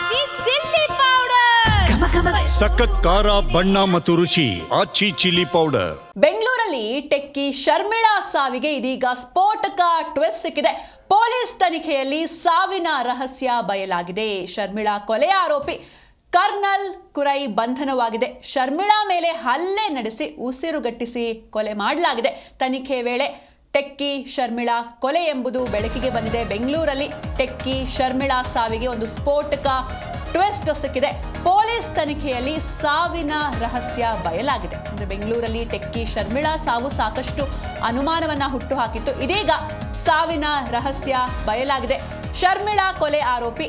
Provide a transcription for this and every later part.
ಆಚಿ chilli powder ಸಖತ್ ಖಾರ ಬಣ್ಣ ಮತ್ತು ರುಚಿ ಆಚಿ ಚಿಲ್ಲಿ ಪೌಡರ್. ಬೆಂಗಳೂರಲ್ಲಿ ಟೆಕ್ಕಿ ಶರ್ಮಿಳಾ ಸಾವಿಗೆ ಇದೀಗ ಸ್ಫೋಟಕ ಟ್ವಿಸ್ಟ್ ಸಿಕ್ಕಿದೆ. ಪೊಲೀಸ್ ತನಿಖೆಯಲ್ಲಿ ಸಾವಿನ ರಹಸ್ಯ ಬಯಲಾಗಿದೆ. ಶರ್ಮಿಳಾ ಕೊಲೆ ಆರೋಪಿ ಕರ್ನಲ್ ಕುರೈ ಬಂಧನವಾಗಿದೆ. ಶರ್ಮಿಳಾ ಮೇಲೆ ಹಲ್ಲೆ ನಡೆಸಿ ಉಸಿರುಗಟ್ಟಿಸಿ ಕೊಲೆ ಮಾಡಲಾಗಿದೆ. ತನಿಖೆ ವೇಳೆ ಟೆಕ್ಕಿ ಶರ್ಮಿಳಾ ಕೊಲೆ ಎಂಬುದು ಬೆಳಕಿಗೆ ಬಂದಿದೆ. ಬೆಂಗಳೂರಲ್ಲಿ ಟೆಕ್ಕಿ ಶರ್ಮಿಳಾ ಸಾವಿಗೆ ಒಂದು ಸ್ಫೋಟಕ ಟ್ವಿಸ್ಟ್ ಸಿಕ್ಕಿದೆ. ಪೊಲೀಸ್ ತನಿಖೆಯಲ್ಲಿ ಸಾವಿನ ರಹಸ್ಯ ಬಯಲಾಗಿದೆ. ಅಂದ್ರೆ ಬೆಂಗಳೂರಲ್ಲಿ ಟೆಕ್ಕಿ ಶರ್ಮಿಳಾ ಸಾವು ಸಾಕಷ್ಟು ಅನುಮಾನವನ್ನ ಹುಟ್ಟುಹಾಕಿತ್ತು. ಇದೀಗ ಸಾವಿನ ರಹಸ್ಯ ಬಯಲಾಗಿದೆ. ಶರ್ಮಿಳಾ ಕೊಲೆ ಆರೋಪಿ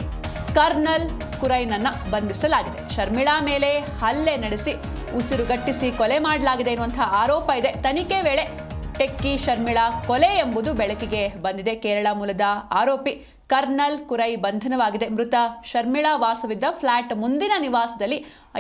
ಕರ್ನಲ್ ಕುರೈನನ್ನ ಬಂಧಿಸಲಾಗಿದೆ. ಶರ್ಮಿಳಾ ಮೇಲೆ ಹಲ್ಲೆ ನಡೆಸಿ ಉಸಿರುಗಟ್ಟಿಸಿ ಕೊಲೆ ಮಾಡಲಾಗಿದೆ ಎನ್ನುವಂತಹ ಆರೋಪ ಇದೆ. ತನಿಖೆ ವೇಳೆ ಟೆಕ್ಕಿ ಶರ್ಮಿಳಾ ಕೊಲೆ ಎಂಬುದು ಬೆಳಕಿಗೆ ಬಂದಿದೆ. ಕೇರಳ ಮೂಲದ ಆರೋಪಿ ಕರ್ನಲ್ ಕುರೈ ಬಂಧನವಾಗಿದೆ. ಮೃತ ಶರ್ಮಿಳಾ ವಾಸವಿದ್ದ ಫ್ಲಾಟ್ ಮುಂದಿನ ನಿವಾಸದಲ್ಲಿ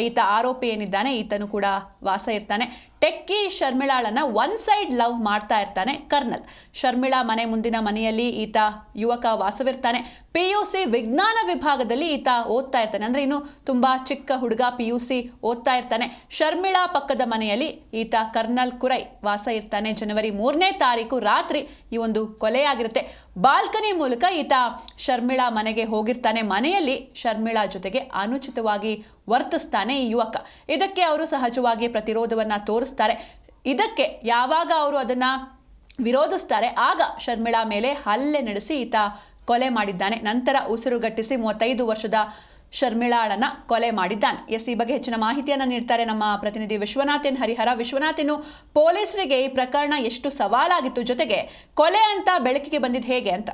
ಈತ ಆರೋಪಿ ಏನಿದ್ದಾನೆ ಈತನು ಕೂಡ ವಾಸ ಇರ್ತಾನೆ. ಟೆಕ್ಕಿ ಶರ್ಮಿಳಾಳನ್ನ ಒನ್ ಸೈಡ್ ಲವ್ ಮಾಡ್ತಾ ಇರ್ತಾನೆ ಕರ್ನಲ್. ಶರ್ಮಿಳಾ ಮನೆ ಮುಂದಿನ ಮನೆಯಲ್ಲಿ ಈತ ಯುವಕ ವಾಸವಿರ್ತಾನೆ. PUC ವಿಜ್ಞಾನ ವಿಭಾಗದಲ್ಲಿ ಈತ ಓದ್ತಾ ಇರ್ತಾನೆ. ಅಂದ್ರೆ ಇನ್ನು ತುಂಬಾ ಚಿಕ್ಕ ಹುಡುಗ, PUC ಓದ್ತಾ ಇರ್ತಾನೆ. ಶರ್ಮಿಳಾ ಪಕ್ಕದ ಮನೆಯಲ್ಲಿ ಈತ ಕರ್ನಲ್ ಕುರೈ ವಾಸ ಇರ್ತಾನೆ. ಜನವರಿ 3ನೇ ತಾರೀಕು ರಾತ್ರಿ ಈ ಒಂದು ಕೊಲೆಯಾಗಿರುತ್ತೆ. ಬಾಲ್ಕನಿ ಮೂಲಕ ಈತ ಶರ್ಮಿಳಾ ಮನೆಗೆ ಹೋಗಿರ್ತಾನೆ. ಮನೆಯಲ್ಲಿ ಶರ್ಮಿಳಾ ಜೊತೆಗೆ ಅನುಚಿತವಾಗಿ ವರ್ತಿಸ್ತಾನೆ ಈ ಯುವಕ. ಇದಕ್ಕೆ ಅವರು ಸಹಜವಾಗಿ ಪ್ರತಿರೋಧವನ್ನ ತೋರಿಸ್ತಾರೆ. ಇದಕ್ಕೆ ಯಾವಾಗ ಅವರು ಅದನ್ನ ವಿರೋಧಿಸ್ತಾರೆ ಆಗ ಶರ್ಮಿಳಾ ಮೇಲೆ ಹಲ್ಲೆ ನಡೆಸಿ ಈತ ಕೊಲೆ ಮಾಡಿದ್ದಾನೆ. ನಂತರ ಉಸಿರುಗಟ್ಟಿಸಿ 35 ವರ್ಷದ ಶರ್ಮಿಳಾಳನ್ನ ಕೊಲೆ ಮಾಡಿದ್ದಾನೆ. ಈ ಬಗ್ಗೆ ಹೆಚ್ಚಿನ ಮಾಹಿತಿಯನ್ನ ನೀಡ್ತಾರೆ ನಮ್ಮ ಪ್ರತಿನಿಧಿ ವಿಶ್ವನಾಥನ್ ಹರಿಹರ. ವಿಶ್ವನಾಥನ್, ಪೊಲೀಸರಿಗೆ ಈ ಪ್ರಕರಣ ಎಷ್ಟು ಸವಾಲಾಗಿತ್ತು, ಜೊತೆಗೆ ಕೊಲೆ ಅಂತ ಬೆಳಕಿಗೆ ಬಂದಿದ್ದು ಹೇಗೆ ಅಂತ?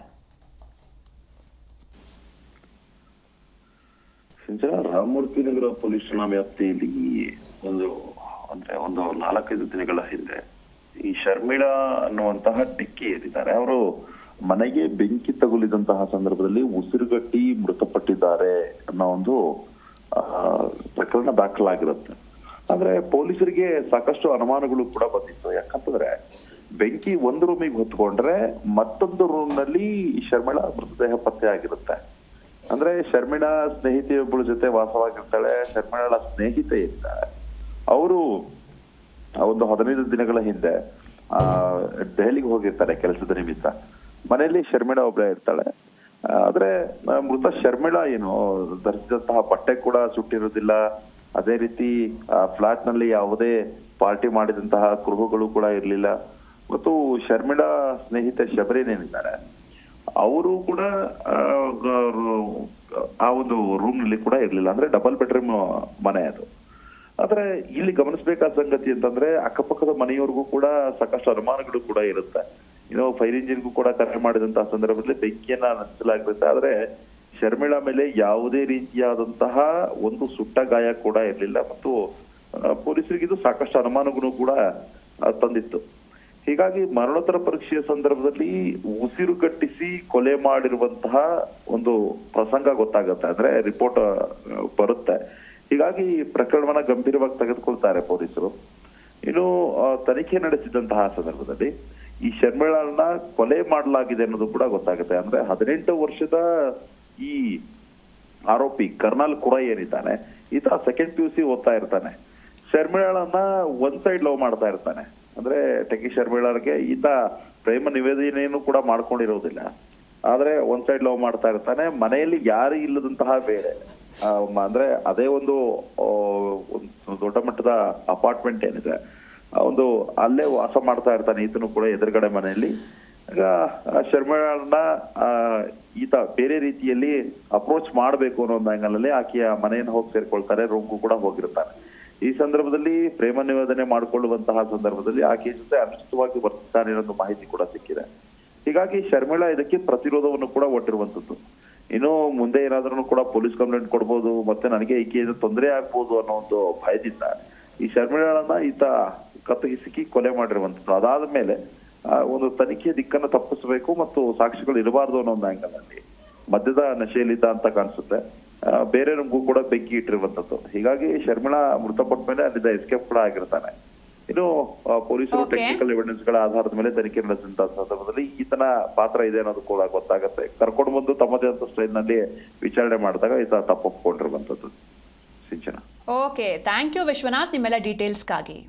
ರಾಮಮೂರ್ತಿ ನಗರ ಪೊಲೀಸ್ ಠಾಣಾ ವ್ಯಾಪ್ತಿಯಲ್ಲಿ ಒಂದು 4-5 ದಿನಗಳ ಹಿಂದೆ ಈ ಶರ್ಮಿಳಾ ಅನ್ನುವಂತಹ ಟೆಕ್ಕಿ ಏನಿದ್ದಾರೆ ಅವರು ಮನೆಗೆ ಬೆಂಕಿ ತಗುಲಿದಂತಹ ಸಂದರ್ಭದಲ್ಲಿ ಉಸಿರುಗಟ್ಟಿ ಮೃತಪಟ್ಟಿದ್ದಾರೆ ಅನ್ನೋ ಒಂದು ಪ್ರಕರಣ ದಾಖಲಾಗಿರುತ್ತೆ. ಆದ್ರೆ ಪೊಲೀಸರಿಗೆ ಸಾಕಷ್ಟು ಅನುಮಾನಗಳು ಕೂಡ ಬಂದಿತ್ತು. ಯಾಕಂತಂದ್ರೆ ಬೆಂಕಿ ಒಂದು ರೂಮಿಗೆ ಹೊತ್ಕೊಂಡ್ರೆ ಮತ್ತೊಂದು ರೂಮ್ ನಲ್ಲಿ ಶರ್ಮಿಳಾ ಮೃತದೇಹ ಪತ್ತೆ ಆಗಿರುತ್ತೆ. ಅಂದ್ರೆ ಶರ್ಮಿಳಾ ಸ್ನೇಹಿತೆಯೊಬ್ಬಳ ಜೊತೆ ವಾಸವಾಗಿರ್ತಾಳೆ. ಶರ್ಮಿಳಾ ಸ್ನೇಹಿತೆ ಇರ್ತಾರೆ. ಅವರು ಒಂದು 15 ದಿನಗಳ ಹಿಂದೆ ದೆಹಲಿಗೆ ಹೋಗಿರ್ತಾರೆ ಕೆಲಸದ ನಿಮಿತ್ತ. ಮನೆಯಲ್ಲಿ ಶರ್ಮಿಳಾ ಒಬ್ಬಳೇ ಇರ್ತಾಳೆ. ಆದ್ರೆ ಮೃತ ಶರ್ಮಿಳಾ ಏನು ಧರಿಸಿದಂತಹ ಬಟ್ಟೆ ಕೂಡ ಸುಟ್ಟಿರೋದಿಲ್ಲ. ಅದೇ ರೀತಿ ಫ್ಲಾಟ್ ನಲ್ಲಿ ಯಾವುದೇ ಪಾರ್ಟಿ ಮಾಡಿದಂತಹ ಕುರುಹುಗಳು ಕೂಡ ಇರ್ಲಿಲ್ಲ. ಮತ್ತು ಶರ್ಮಿಳಾ ಸ್ನೇಹಿತೆ ಶಬರೀನ್ ಏನಿದ್ದಾರೆ ಅವರು ಕೂಡ ಆ ಒಂದು ರೂಮ್ ನಲ್ಲಿ ಕೂಡ ಇರ್ಲಿಲ್ಲ. ಅಂದ್ರೆ ಡಬಲ್ ಬೆಡ್ರೂಮ್ ಮನೆ ಅದು. ಆದ್ರೆ ಇಲ್ಲಿ ಗಮನಿಸಬೇಕಾದ ಸಂಗತಿ ಅಂತಂದ್ರೆ ಅಕ್ಕಪಕ್ಕದ ಮನೆಯವರಿಗೂ ಕೂಡ ಸಾಕಷ್ಟು ಅನುಮಾನಗಳು ಕೂಡ ಇರುತ್ತೆ. ಫೈರ್ ಇಂಜಿನ್ಗೂ ಕೂಡ ಕರೆ ಮಾಡಿದಂತಹ ಸಂದರ್ಭದಲ್ಲಿ ಬೆಂಕಿಯನ್ನ ನಂದಿಸಲಾಗಿರುತ್ತೆ. ಆದ್ರೆ ಶರ್ಮಿಳಾ ಮೇಲೆ ಯಾವುದೇ ರೀತಿಯಾದಂತಹ ಒಂದು ಸುಟ್ಟ ಗಾಯ ಕೂಡ ಇರ್ಲಿಲ್ಲ. ಮತ್ತು ಪೊಲೀಸರಿಗೆ ಇದು ಸಾಕಷ್ಟು ಅನುಮಾನಗಳು ಕೂಡ ತಂದಿತ್ತು. ಹೀಗಾಗಿ ಮರಣೋತ್ತರ ಪರೀಕ್ಷೆಯ ಸಂದರ್ಭದಲ್ಲಿ ಉಸಿರುಗಟ್ಟಿಸಿ ಕೊಲೆ ಮಾಡಿರುವಂತಹ ಒಂದು ಪ್ರಸಂಗ ಗೊತ್ತಾಗುತ್ತೆ. ಅಂದ್ರೆ ರಿಪೋರ್ಟ್ ಬರುತ್ತೆ. ಹೀಗಾಗಿ ಪ್ರಕರಣವನ್ನ ಗಂಭೀರವಾಗಿ ತೆಗೆದುಕೊಳ್ತಾರೆ ಪೊಲೀಸರು. ಇನ್ನು ತನಿಖೆ ನಡೆಸಿದಂತಹ ಸಂದರ್ಭದಲ್ಲಿ ಈ ಶರ್ಮಿಳಾಳನ್ನ ಕೊಲೆ ಮಾಡಲಾಗಿದೆ ಅನ್ನೋದು ಕೂಡ ಗೊತ್ತಾಗುತ್ತೆ. ಅಂದ್ರೆ 18 ವರ್ಷದ ಈ ಆರೋಪಿ ಕರ್ನಲ್ ಕುರೈ ಏನಿದ್ದಾನೆ ಈತ ಸೆಕೆಂಡ್ PUC ಓದ್ತಾ ಇರ್ತಾನೆ. ಶರ್ಮಿಳಾಳನ್ನ ಒನ್ ಸೈಡ್ ಲವ್ ಮಾಡ್ತಾ ಇರ್ತಾನೆ. ಅಂದ್ರೆ ಟೆಕ್ಕಿ ಶರ್ಮಿಳಾಗೆ ಈತ ಪ್ರೇಮ ನಿವೇದನೆಯನ್ನು ಕೂಡ ಮಾಡ್ಕೊಂಡಿರೋದಿಲ್ಲ. ಆದ್ರೆ ಒನ್ ಸೈಡ್ ಲವ್ ಮಾಡ್ತಾ ಇರ್ತಾನೆ. ಮನೆಯಲ್ಲಿ ಯಾರು ಇಲ್ಲದಂತಹ ಬೇರೆ ಅಂದ್ರೆ ಅದೇ ಒಂದು ದೊಡ್ಡ ಮಟ್ಟದ ಅಪಾರ್ಟ್ಮೆಂಟ್ ಏನಿದೆ ಒಂದು ಅಲ್ಲೇ ವಾಸ ಮಾಡ್ತಾ ಇರ್ತಾನೆ ಈತನು ಕೂಡ ಎದುರುಗಡೆ ಮನೆಯಲ್ಲಿ. ಈಗ ಶರ್ಮಿಳಾಳನ್ನ ಈತ ಬೇರೆ ರೀತಿಯಲ್ಲಿ ಅಪ್ರೋಚ್ ಮಾಡ್ಬೇಕು ಅನ್ನೋ ಒಂದು ಆಂಗಲ್ ಅಲ್ಲಿ ಆಕೆಯ ಮನೆಯನ್ನು ಹೋಗಿ ಸೇರ್ಕೊಳ್ತಾರೆ. ರೂಮ್ಗೂ ಕೂಡ ಹೋಗಿರ್ತಾನೆ. ಈ ಸಂದರ್ಭದಲ್ಲಿ ಪ್ರೇಮ ನಿವೇದನೆ ಮಾಡಿಕೊಳ್ಳುವಂತಹ ಸಂದರ್ಭದಲ್ಲಿ ಆಕೆಯ ಜೊತೆ ಅನುಚಿತವಾಗಿ ವರ್ತಿಸ್ತಾನೆ ಅನ್ನೋ ಮಾಹಿತಿ ಕೂಡ ಸಿಕ್ಕಿದೆ. ಹೀಗಾಗಿ ಶರ್ಮಿಳಾ ಇದಕ್ಕೆ ಪ್ರತಿರೋಧವನ್ನು ಕೂಡ ಒಟ್ಟಿರುವಂತದ್ದು. ಇನ್ನು ಮುಂದೆ ಏನಾದ್ರೂ ಕೂಡ ಪೊಲೀಸ್ ಕಂಪ್ಲೇಂಟ್ ಕೊಡ್ಬೋದು, ಮತ್ತೆ ನನಗೆ ಈಕೆಯಿಂದ ತೊಂದರೆ ಆಗ್ಬೋದು ಅನ್ನೋ ಒಂದು ಭಯದಿಂದ ಈ ಶರ್ಮಿಳಾಳನ್ನ ಈತ ಕತ್ತು ಹಿಸುಕಿ ಕೊಲೆ ಮಾಡಿರುವಂತದ್ದು. ಅದಾದ ಮೇಲೆ ಒಂದು ತನಿಖೆ ದಿಕ್ಕನ್ನು ತಪ್ಪಿಸಬೇಕು ಮತ್ತು ಸಾಕ್ಷಿಗಳು ಇರಬಾರ್ದು ಅನ್ನೋ ಒಂದು ಆಂಗಲ್ ಅಲ್ಲಿ ಮದ್ಯದ ನಶೆಯಲ್ಲಿದ್ದ ಅಂತ ಕಾಣಿಸುತ್ತೆ. ಬೇರೆ ನಮಗೂ ಕೂಡ ಬೆಂಕಿ ಇಟ್ಟಿರುವಂತದ್ದು. ಹೀಗಾಗಿ ಶರ್ಮಿಳಾ ಮೃತಪಟ್ಟ ಮೇಲೆ ಅಲ್ಲಿಂದ ಎಸ್ಕೇಪ್ ಕೂಡ ಆಗಿರ್ತಾನೆ. ಇನ್ನು ಪೊಲೀಸರು Okay. ಟೆಕ್ನಿಕಲ್ ಎವಿಡೆನ್ಸ್ ಗಳ ಆಧಾರದ ಮೇಲೆ ತನಿಖೆ ನಡೆಸಿದಂತ ಸಂದರ್ಭದಲ್ಲಿ ಈತನ ಪಾತ್ರ ಇದೆ ಅನ್ನೋದು ಕೂಡ ಗೊತ್ತಾಗುತ್ತೆ. ಕರ್ಕೊಂಡು ಬಂದು ತಮ್ಮದೇ ಅಂತ ಸ್ಟೈಲ್ ನಲ್ಲಿ ವಿಚಾರಣೆ ಮಾಡಿದಾಗ ಈತ ತಪ್ಪೊಪ್ಕೊಂಡಿರುವಂತದ್ದು. ಸಿಂಚನ. ಓಕೆ, ಥ್ಯಾಂಕ್ ಯು ವಿಶ್ವನಾಥ್ ನಿಮ್ಮೆಲ್ಲ ಡೀಟೇಲ್ಸ್ಗಾಗಿ.